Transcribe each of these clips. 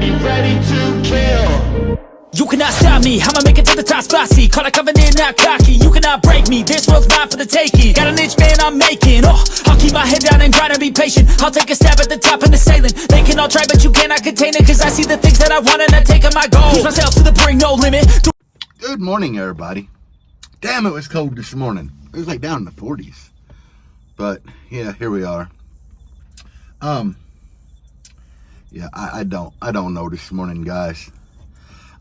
be ready to kill. You cannot stop me, I'ma make it to the top spicy. Call a covenant, not cocky. You cannot break me, this world's mine for the taking. Got an inch, man, I'm making. I'll keep my head down and grind and be patient. I'll take a stab at the top and the sailing. They can all try, but you cannot contain it. Cause I see the things that I want and I take on my goal. Push myself to the brink, no limit. Good morning, everybody. Damn, it was cold this morning. It was like down in the 40s. But yeah, here we are. Yeah, I don't know this morning, guys.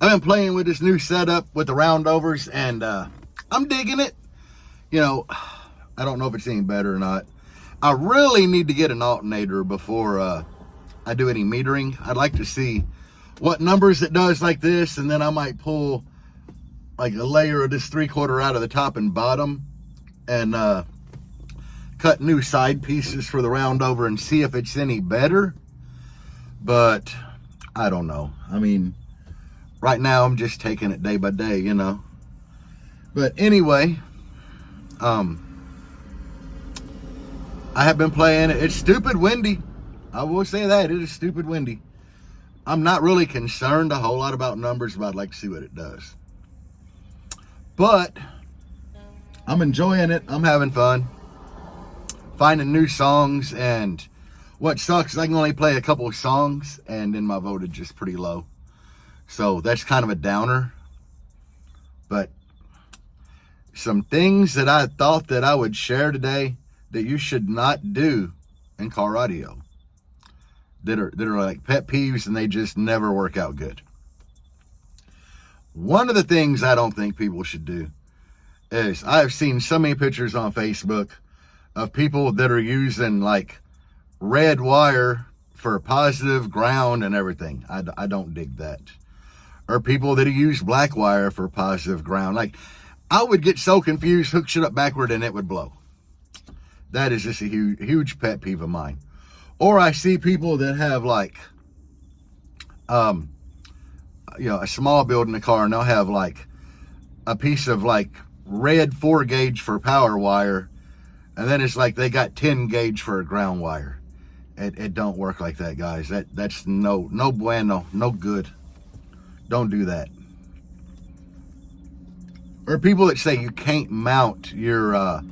I've been playing with this new setup with the roundovers, and I'm digging it. You know, I don't know if it's any better or not. I really need to get an alternator before I do any metering. I'd like to see what numbers it does like this, and then I might pull like a layer of this 3/4 out of the top and bottom and cut new side pieces for the roundover and see if it's any better. But I don't know. I mean, right now I'm just taking it day by day, you know. But anyway, I have been playing it. It's stupid windy. I will say that. It is stupid windy. I'm not really concerned a whole lot about numbers, but I'd like to see what it does. But I'm enjoying it. I'm having fun. Finding new songs, and what sucks is I can only play a couple of songs, and then my voltage is pretty low. So that's kind of a downer. But some things that I thought that I would share today that you should not do in car audio. That are like pet peeves, and they just never work out good. One of the things I don't think people should do is, I've seen so many pictures on Facebook of people that are using like red wire for positive ground and everything. I don't dig that. Or people that use black wire for positive ground. Like, I would get so confused, hook shit up backward, and it would blow. That is just a huge pet peeve of mine. Or I see people that have like, you know, a small build in the car, and they'll have like a piece of like red 4 gauge for power wire, and then it's like they got 10 gauge for a ground wire. It don't work like that, guys. That's no bueno, no good. Don't do that. Or people that say you can't mount your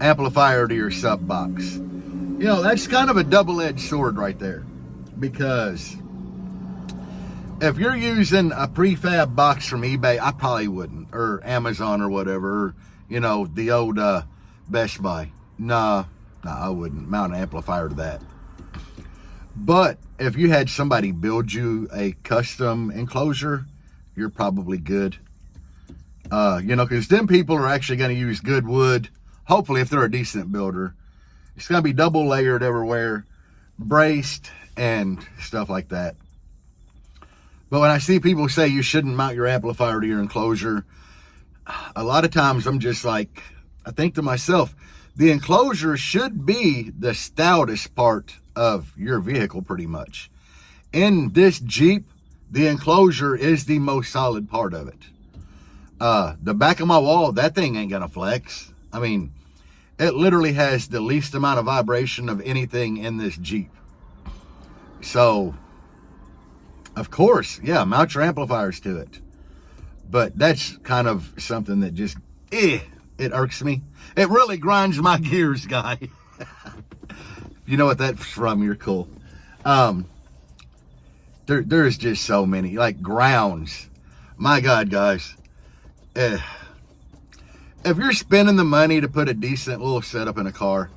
amplifier to your sub box. You know, that's kind of a double-edged sword right there. Because if you're using a prefab box from eBay, I probably wouldn't. Or Amazon or whatever. Or, you know, the old Best Buy. Nah, I wouldn't mount an amplifier to that. But if you had somebody build you a custom enclosure, you're probably good. You know, because them people are actually going to use good wood. Hopefully, if they're a decent builder. It's going to be double layered everywhere, braced, and stuff like that. But when I see people say you shouldn't mount your amplifier to your enclosure, a lot of times I'm just like, I think to myself, the enclosure should be the stoutest part of your vehicle, pretty much. In this Jeep, the enclosure is the most solid part of it. The back of my wall, that thing ain't gonna flex. I mean, it literally has the least amount of vibration of anything in this Jeep. So, of course, yeah, mount your amplifiers to it. But that's kind of something that just, it irks me. It really grinds my gears, guy. You know what that's from, you're cool. There's just so many, like grounds. My God, guys. If you're spending the money to put a decent little setup in a car,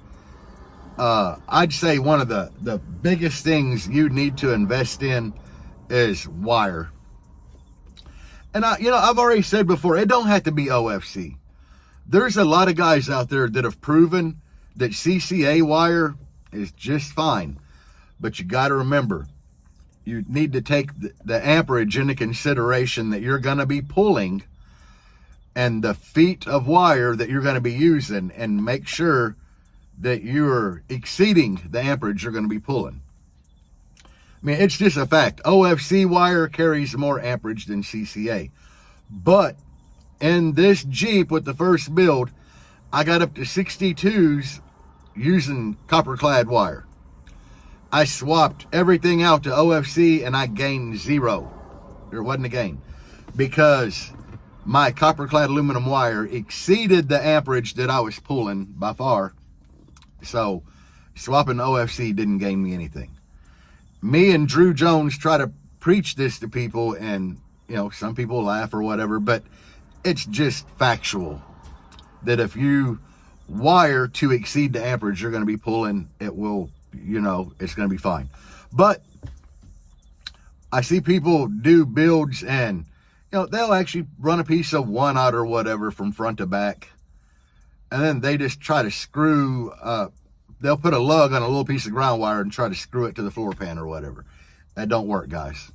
I'd say one of the biggest things you need to invest in is wire. And I've already said before, it don't have to be OFC. There's a lot of guys out there that have proven that CCA wire is just fine. But you got to remember, you need to take the amperage into consideration that you're going to be pulling, and the feet of wire that you're going to be using, and make sure that you're exceeding the amperage you're going to be pulling. I mean, it's just a fact. OFC wire carries more amperage than CCA. But in this Jeep with the first build, I got up to 62s using copper clad wire. I swapped everything out to OFC and I gained 0. There wasn't a gain because my copper clad aluminum wire exceeded the amperage that I was pulling by far. So swapping to OFC didn't gain me anything. Me and Drew Jones try to preach this to people, and some people laugh or whatever, but it's just factual that if you wire to exceed the amperage you're going to be pulling, it will, it's going to be fine. But I see people do builds and they'll actually run a piece of 1/0 or whatever from front to back, and then they just try to screw they'll put a lug on a little piece of ground wire and try to screw it to the floor pan or whatever. That don't work, guys.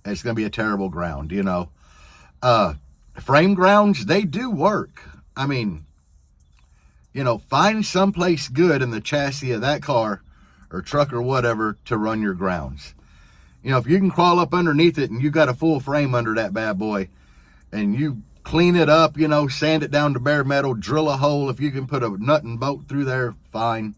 It's going to be a terrible ground. Frame grounds, they do work. I mean, find someplace good in the chassis of that car or truck or whatever to run your grounds. If you can crawl up underneath it and you got a full frame under that bad boy and you clean it up, sand it down to bare metal, drill a hole. If you can put a nut and bolt through there, fine.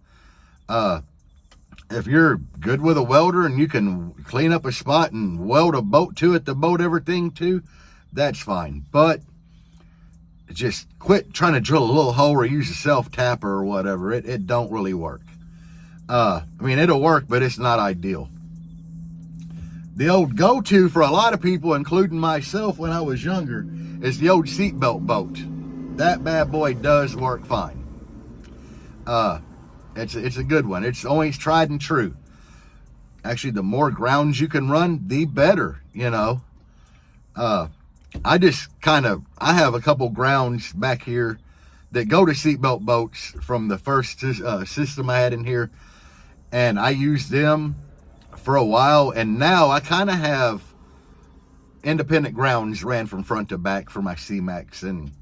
If you're good with a welder and you can clean up a spot and weld a bolt to it to bolt everything to, that's fine. But just quit trying to drill a little hole or use a self-tapper or whatever. It don't really work. It'll work, but it's not ideal. The old go-to for a lot of people, including myself when I was younger, is the old seatbelt bolt. That bad boy does work fine. It's a good one. It's always tried and true. Actually, the more grounds you can run, the better, I have a couple grounds back here that go to seatbelt bolts from the first system I had in here, and I used them for a while, and now I kind of have independent grounds ran from front to back for my C-Max, and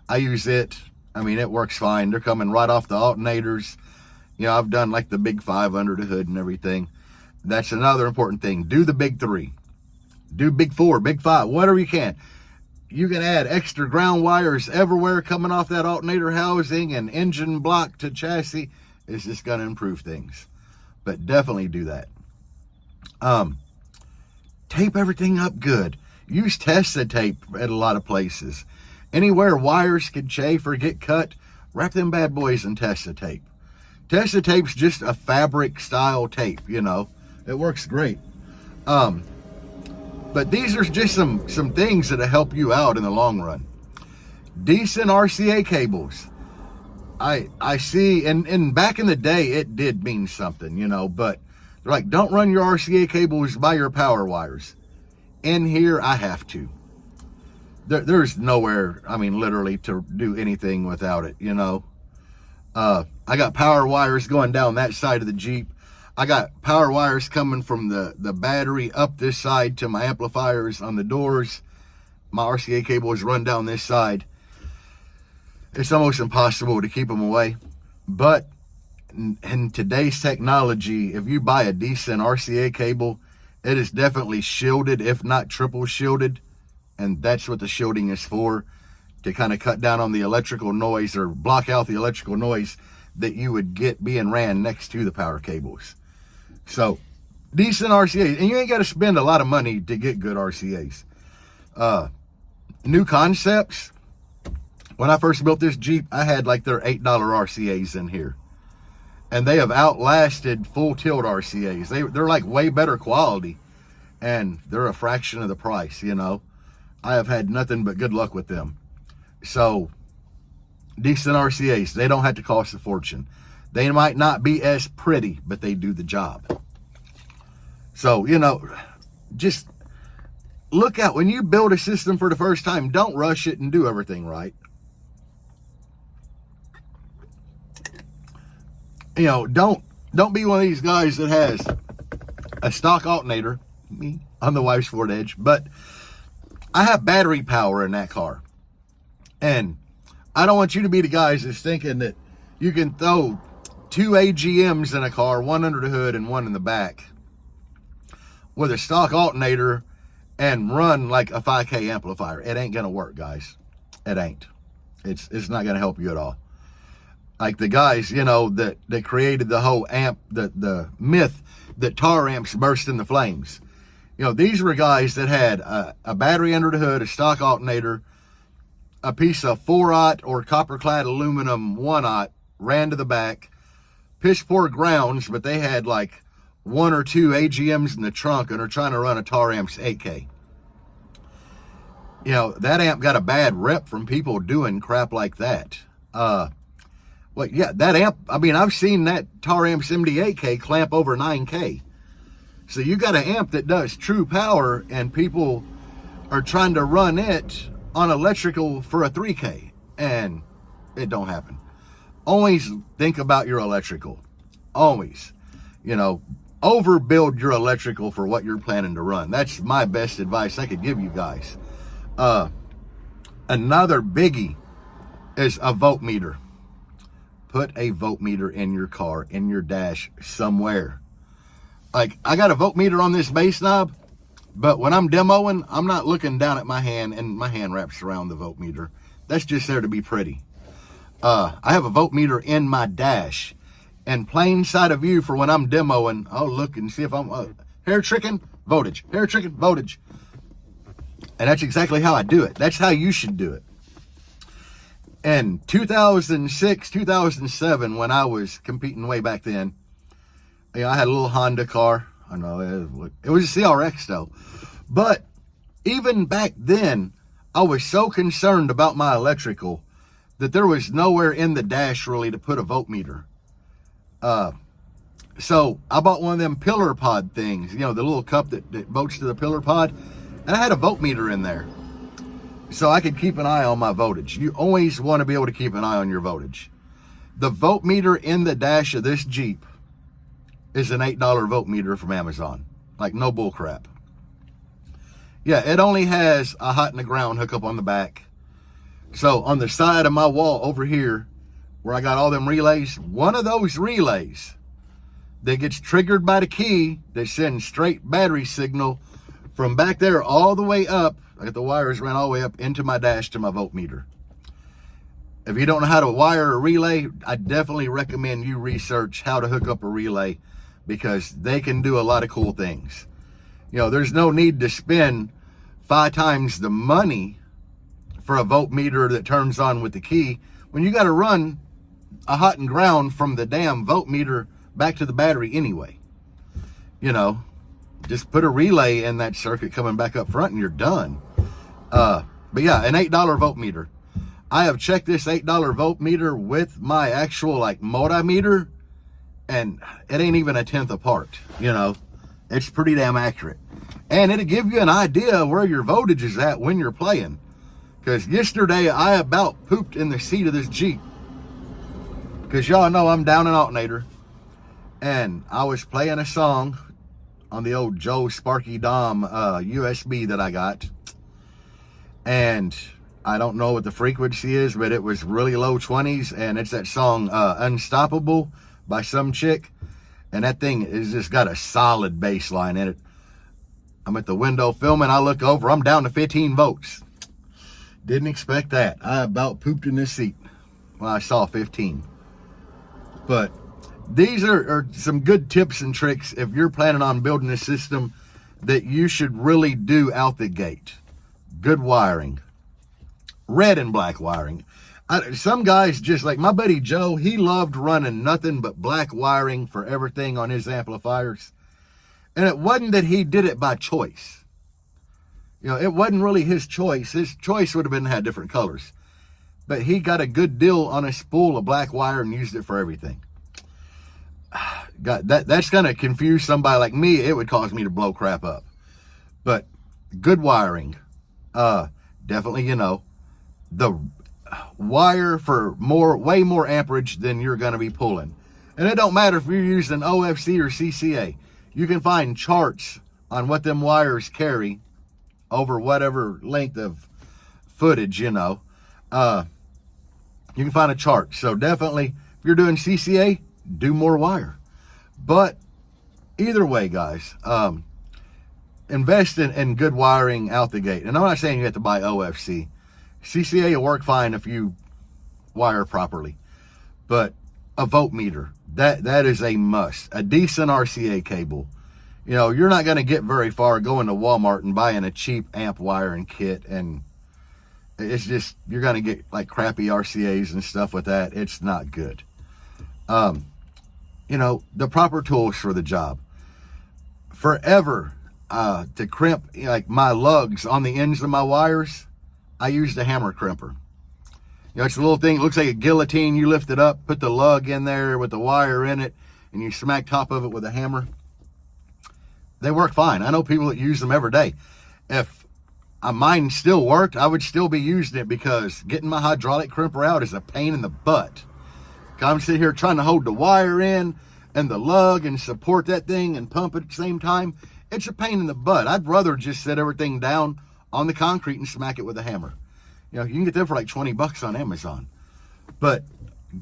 I use it. It works fine. They're coming right off the alternators. I've done like the big 5 under the hood and everything. That's another important thing. Do the big 3. Do big 4, big 5, whatever you can. You can add extra ground wires everywhere coming off that alternator housing and engine block to chassis. It's just going to improve things. But definitely do that. Tape everything up good. Use Testa tape at a lot of places. Anywhere wires can chafe or get cut, wrap them bad boys in Testa tape. Testa tape's just a fabric style tape, It works great. But these are just some things that'll help you out in the long run. Decent RCA cables. I see, and back in the day, it did mean something, but they're like, don't run your RCA cables by your power wires. In here, I have to. There's nowhere, literally, to do anything without it, I got power wires going down that side of the Jeep. I got power wires coming from the battery up this side to my amplifiers on the doors. My RCA cables run down this side. It's almost impossible to keep them away. But in today's technology, if you buy a decent RCA cable, it is definitely shielded, if not triple shielded. And that's what the shielding is for, to kind of cut down on the electrical noise or block out the electrical noise that you would get being ran next to the power cables. So, decent RCAs. And you ain't got to spend a lot of money to get good RCAs. New Concepts. When I first built this Jeep, I had like their $8 RCAs in here. And they have outlasted full tilt RCAs. They're like way better quality. And they're a fraction of the price, I have had nothing but good luck with them. So, decent RCAs. They don't have to cost a fortune. They might not be as pretty, but they do the job. So, just look out. When you build a system for the first time, don't rush it and do everything right. Don't be one of these guys that has a stock alternator, me, on the wife's Ford Edge, but I have battery power in that car. And I don't want you to be the guys that's thinking that you can throw 2 AGMs in a car, one under the hood and one in the back, with a stock alternator and run like a 5K amplifier. It ain't going to work, guys. It ain't. It's not going to help you at all. Like the guys, you know, that created the whole amp, the myth that tar amps burst into flames. You know, these were guys that had a battery under the hood, a stock alternator, a piece of 4/0 or copper-clad aluminum 1/0 ran to the back, piss poor grounds, but they had like 1 or 2 AGMs in the trunk and are trying to run a tar amp's 8K. You know, that amp got a bad rep from people doing crap like that. Well, yeah, that amp, I mean, I've seen that tar amp's MD8K clamp over 9K. So you got an amp that does true power, and people are trying to run it on electrical for a 3K, and it don't happen. Always think about your electrical. Always. You know, overbuild your electrical for what you're planning to run. That's my best advice I could give you guys. Another biggie is a voltmeter. Put a voltmeter in your car, in your dash, somewhere. Like, I got a voltmeter on this bass knob, but when I'm demoing, I'm not looking down at my hand and my hand wraps around the voltmeter. That's just there to be pretty. I have a voltmeter in my dash, and plain sight of view for when I'm demoing, I'll look and see if I'm hair tricking, voltage, hair tricking, voltage. And that's exactly how I do it. That's how you should do it. In 2006, 2007, when I was competing way back then, you know, I had a little Honda car. I know it was a CRX though. But even back then, I was so concerned about my electrical that there was nowhere in the dash really to put a voltmeter. So I bought one of them pillar pod things, you know, the little cup that bolts to the pillar pod. And I had a voltmeter in there, so I could keep an eye on my voltage. You always want to be able to keep an eye on your voltage. The voltmeter in the dash of this Jeep is an $8 voltmeter from Amazon. Like, no bull crap. Yeah, it only has a hot in the ground hookup on the back. So on the side of my wall over here, where I got all them relays, one of those relays that gets triggered by the key that sends straight battery signal from back there all the way up, I got the wires ran all the way up into my dash to my voltmeter. If you don't know how to wire a relay, I definitely recommend you research how to hook up a relay, because they can do a lot of cool things. You know, there's no need to spend 5 times the money for a voltmeter that turns on with the key when you got to run a hot and ground from the damn voltmeter back to the battery anyway. You know, just put a relay in that circuit coming back up front and you're done. But yeah, an $8 voltmeter. I have checked this $8 voltmeter with my actual like multimeter, and it ain't even a tenth apart. You know, it's pretty damn accurate. And it'll give you an idea where your voltage is at when you're playing. Because yesterday I about pooped in the seat of this Jeep. Because y'all know I'm down an alternator. And I was playing a song on the old Joe Sparky Dom USB that I got. And I don't know what the frequency is, but it was really low 20s. And it's that song Unstoppable by some chick. And that thing is just got a solid bass line in it. I'm at the window filming. I look over. I'm down to 15 volts. Didn't expect that. I about pooped in this seat when I saw 15. But these are some good tips and tricks if you're planning on building a system that you should really do out the gate. Good wiring. Red and black wiring. Some guys, just like my buddy Joe, he loved running nothing but black wiring for everything on his amplifiers. And it wasn't that he did it by choice. You know, it wasn't really his choice. His choice would have been to have different colors. But he got a good deal on a spool of black wire and used it for everything. God, that's going to confuse somebody like me. It would cause me to blow crap up. But good wiring. Definitely, you know, the wire for way more amperage than you're going to be pulling. And it don't matter if you're using OFC or CCA. You can find charts on what them wires carry over whatever length of footage, you know. You can find a chart. So definitely, if you're doing CCA, do more wire. But either way, guys, invest in good wiring out the gate. And I'm not saying you have to buy OFC. CCA will work fine if you wire properly. But a voltmeter, that is a must. A decent RCA cable. You know, you're not going to get very far going to Walmart and buying a cheap amp wiring kit, and it's just, you're going to get like crappy RCAs and stuff with that. It's not good. You know, the proper tools for the job. Forever, to crimp like my lugs on the ends of my wires, I used a hammer crimper. You know, it's a little thing, it looks like a guillotine. You lift it up, put the lug in there with the wire in it, and you smack top of it with a hammer. They work fine. I know people that use them every day. If mine still worked, I would still be using it, because getting my hydraulic crimper out is a pain in the butt. I'm sitting here trying to hold the wire in and the lug and support that thing and pump it at the same time. It's a pain in the butt. I'd rather just set everything down on the concrete and smack it with a hammer. You know, you can get them for like $20 on Amazon. But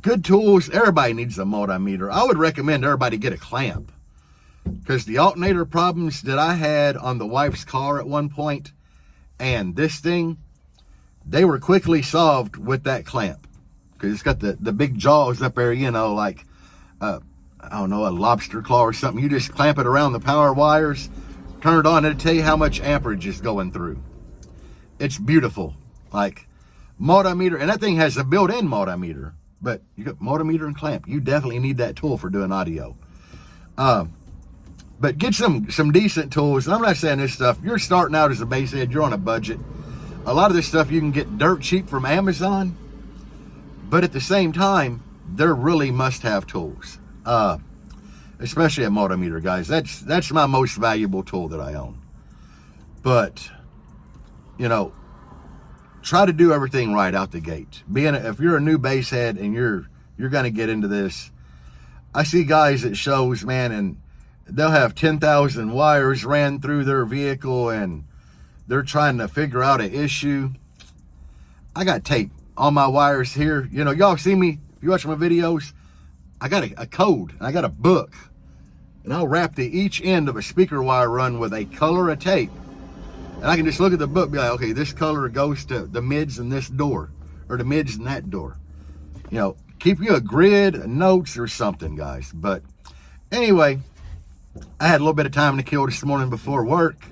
good tools, everybody needs a multimeter. I would recommend everybody get a clamp, because the alternator problems that I had on the wife's car at one point and this thing, they were quickly solved with that clamp. Because it's got the big jaws up there, you know, like, I don't know, a lobster claw or something. You just clamp it around the power wires, turn it on, it'll tell you how much amperage is going through. It's beautiful. Like, multimeter, and that thing has a built-in multimeter, but you got multimeter and clamp. You definitely need that tool for doing audio. But get some decent tools. And I'm not saying this stuff, you're starting out as a bass head, you're on a budget. A lot of this stuff you can get dirt cheap from Amazon, but at the same time, they're really must-have tools. Especially a multimeter, guys. That's my most valuable tool that I own. But, you know, try to do everything right out the gate. If you're a new bass head and you're going to get into this, I see guys at shows, man, and they'll have 10,000 wires ran through their vehicle, and they're trying to figure out an issue. I got tape on my wires here. You know, y'all see me, if you watch my videos, I got a code, I got a book, and I'll wrap each end of a speaker wire run with a color of tape. And I can just look at the book and be like, okay, this color goes to the mids in this door, or the mids in that door. You know, keep you a grid, notes or something, guys. But anyway, I had a little bit of time to kill this morning before work.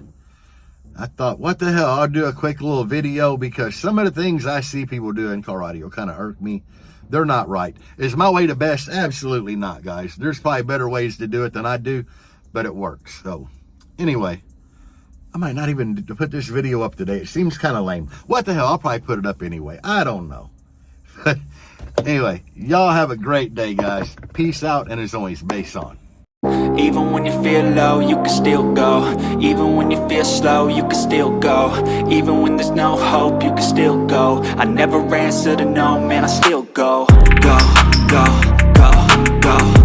I thought, what the hell, I'll do a quick little video, because some of the things I see people do in car audio kind of irk me. They're not right. Is my way the best? Absolutely not, guys. There's probably better ways to do it than I do, but it works. So anyway, I might not even put this video up today. It seems kind of lame. What the hell, I'll probably put it up anyway. I don't know. Anyway, y'all have a great day, guys. Peace out, and as always, bass on. Even when you feel low, you can still go. Even when you feel slow, you can still go. Even when there's no hope, you can still go. I never answer to no, man, I still go. Go, go, go, go.